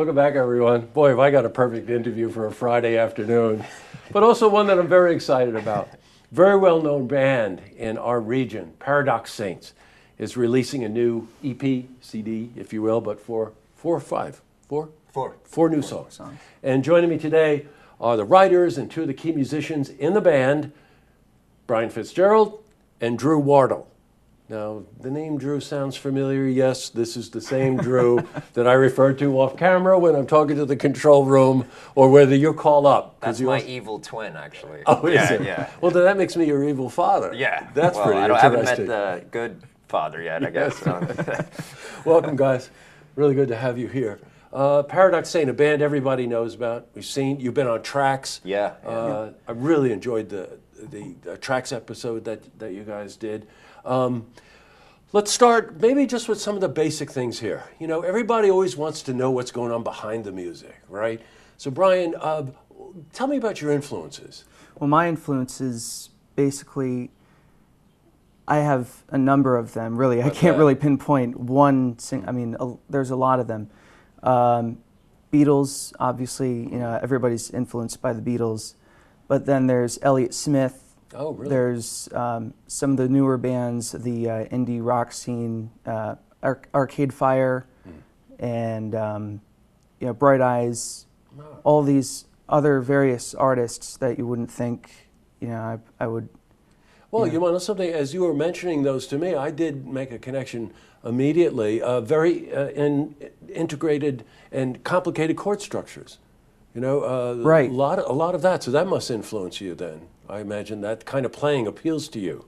Welcome back, everyone. Boy, have I got a perfect interview for a Friday afternoon, but also one that I'm very excited about. Very well-known band in our region, Paradox Saints, is releasing a new EP, CD, if you will, but four new songs. And joining me today are the writers and two of the key musicians in the band, Brian Fitzgerald and Drew Wardle. Now, the name Drew sounds familiar. Yes, this is the same Drew that I refer to off camera when I'm talking to the control room, or whether you call up. That's my evil twin, actually. Oh, is it? Yeah. Well, then that makes me your evil father. Yeah. That's pretty I interesting. haven't met the good father yet, I guess. So. Welcome, guys. Really good to have you here. Paradox Saint, a band everybody knows about. We've seen, you've been on Tracks. Yeah. I really enjoyed the Tracks episode that you guys did. Let's start maybe just with some of the basic things here. You know, everybody always wants to know what's going on behind the music, right? So Brian, tell me about your influences. Well, my influences, basically, I have a number of them, really. I can't really pinpoint one there's a lot of them. Beatles, obviously, you know, everybody's influenced by the Beatles. But then there's Elliott Smith. Oh, really? There's some of the newer bands, the indie rock scene, Arcade Fire, and you know, Bright Eyes, all these other various artists that you wouldn't think, you know, I would. Well, you know something, as you were mentioning those to me, I did make a connection immediately. Very integrated and complicated chord structures. You know, right. A lot of that. So that must influence you then. I imagine that kind of playing appeals to you,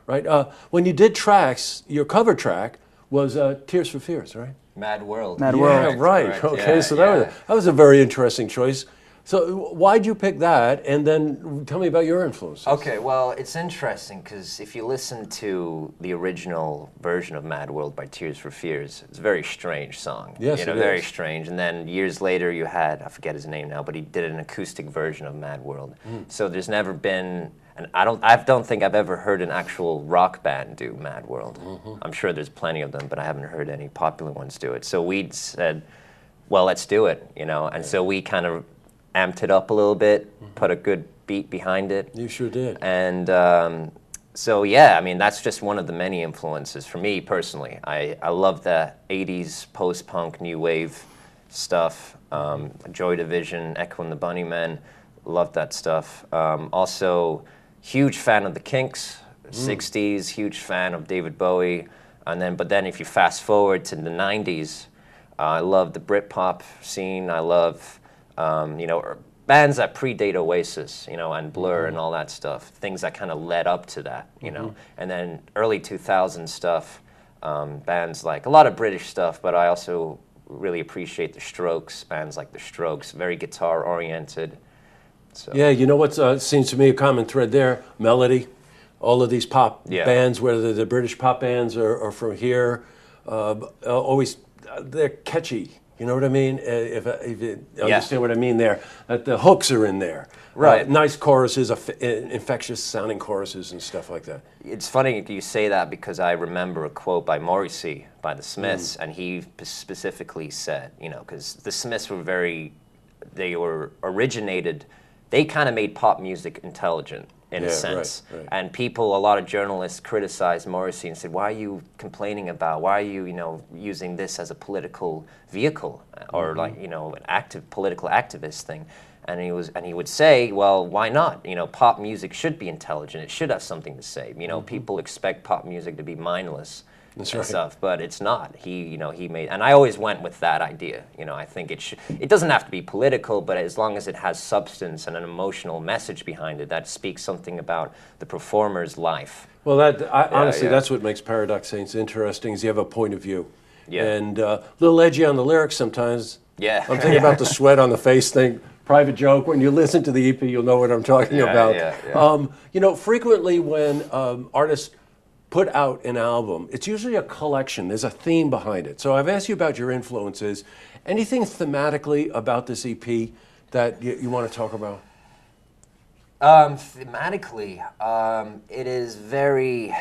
right? When you did Tracks, your cover track was Tears for Fears, right? Mad World. Mad World. Yeah, right. Correct. Okay, Yeah, so that was a very interesting choice. So why'd you pick that? And then tell me about your influences. Okay, well, it's interesting because if you listen to the original version of Mad World by Tears for Fears, it's a very strange song. Yes, you know, it very is. strange. And then years later, you had, I forget his name now, but he did an acoustic version of Mad World. So there's never been, and I don't think I've ever heard an actual rock band do Mad World. I'm sure there's plenty of them, but I haven't heard any popular ones do it. So we said, well, let's do it, you know. And so we kind of amped it up a little bit, put a good beat behind it. You sure did. And so, yeah, I mean, that's just one of the many influences for me personally. I love the 80s post-punk, new wave stuff, Joy Division, Echo and the Bunnymen, love that stuff. Also, huge fan of the Kinks, 60s, huge fan of David Bowie. But then if you fast forward to the 90s, I love the Britpop scene. I love you know, bands that predate Oasis, you know, and Blur and all that stuff, things that kind of led up to that, you know. And then early 2000s stuff, bands like, a lot of British stuff, but I also really appreciate the Strokes, bands like the Strokes, very guitar-oriented. So. Yeah, you know what seems to me a common thread there? Melody. All of these pop bands, whether the British pop bands or from here, always, they're catchy. You know what I mean? If you understand what I mean there, that the hooks are in there. Right. Nice choruses, infectious sounding choruses and stuff like that. It's funny you say that because I remember a quote by Morrissey, by the Smiths, and he specifically said, you know, because the Smiths were they kind of made pop music intelligent in a sense. Right. And a lot of journalists criticized Morrissey and said, why are you complaining about, why are you, you know, using this as a political vehicle or like, you know, an political activist thing? And he would say, well, why not? You know, pop music should be intelligent. It should have something to say. You know, people expect pop music to be mindless. That's and right. stuff, but it's not. He made, and I always went with that idea. You know, I think it doesn't have to be political, but as long as it has substance and an emotional message behind it that speaks something about the performer's life. Well, honestly, that's what makes Paradox Saints interesting. Is you have a point of view, and a little edgy on the lyrics sometimes. Yeah, I'm thinking about the sweat on the face thing. Private joke. When you listen to the EP, you'll know what I'm talking about. You know, frequently when artists put out an album, it's usually a collection. There's a theme behind it. So I've asked you about your influences. Anything thematically about this EP that you want to talk about? Thematically, it is very...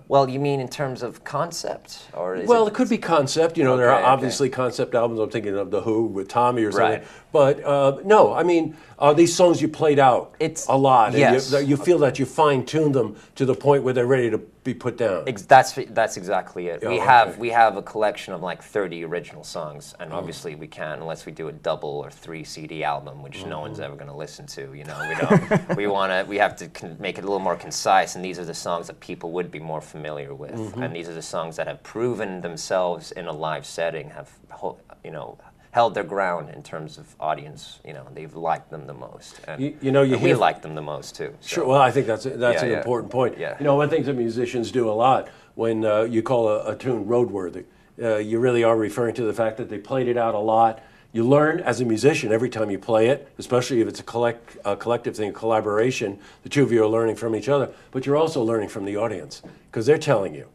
Well, you mean in terms of concept, or is Well, it could be concept. You know, there are Okay, obviously concept albums. I'm thinking of The Who with Tommy or something. Right. But no, I mean, are these songs you played out a lot? Yes. And you feel that you fine-tuned them to the point where they're ready to be put down. That's exactly it. Oh, We have a collection of like 30 original songs, and obviously we can't unless we do a double or 3 CD album, which no one's ever going to listen to. You know, we don't. We have to make it a little more concise, and these are the songs that people would be more familiar with, and these are the songs that have proven themselves in a live setting, have held their ground in terms of audience. You know, they've liked them the most, and we like them the most too. So. Sure. Well, I think that's an important point. Yeah. You know, one thing that musicians do a lot when you call a tune roadworthy, you really are referring to the fact that they played it out a lot. You learn as a musician every time you play it, especially if it's a collective thing, a collaboration. The two of you are learning from each other, but you're also learning from the audience because they're telling you,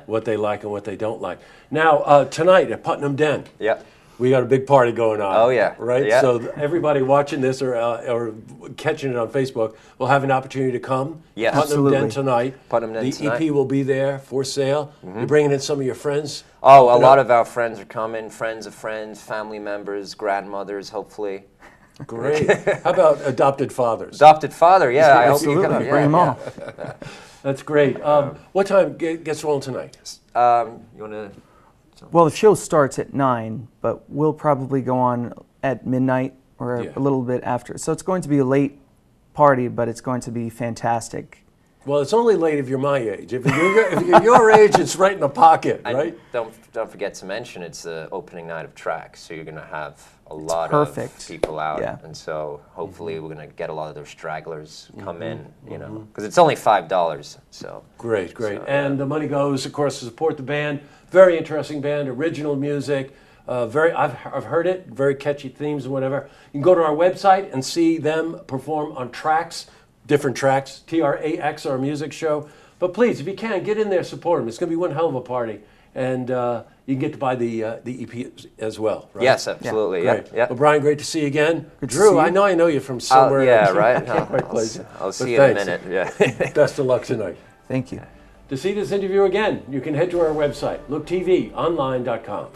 what they like and what they don't like. Now, tonight at Putnam Den. Yeah. We got a big party going on. Oh, yeah. Right? Yeah. So everybody watching this or catching it on Facebook will have an opportunity to come. Yes. Putnam Den tonight. Putnam Den tonight. The EP will be there for sale. You're bringing in some of your friends? Oh, a lot of our friends are coming. Friends of friends, family members, grandmothers, hopefully. Great. How about adopted fathers? Adopted father, yeah. I hope you Absolutely. come. Bring them all. That's great. What time gets rolling tonight? You want to... Well, the show starts at 9, but we'll probably go on at midnight or a little bit after. So it's going to be a late party, but it's going to be fantastic. Well, it's only late if you're my age. If you're your age, it's right in the pocket, right? Don't forget to mention it's the opening night of Tracks, so you're going to have a lot of people out, and so hopefully we're going to get a lot of those stragglers come in, because it's only $5. So great, and the money goes, of course, to support the band. Very interesting band, original music. I've heard it, very catchy themes and whatever. You can go to our website and see them perform on Tracks, different tracks, TRAX, our music show. But please, if you can, get in there, support them. It's going to be one hell of a party, and you can get to buy the EP as well. Right? Yes, absolutely. Great. Yeah. Well, Brian, great to see you again. Good to Drew, see you. I know you from somewhere. Right. I can't quite place it. I'll see you in a minute. Yeah. Best of luck tonight. Thank you. To see this interview again, you can head to our website, looktvonline.com.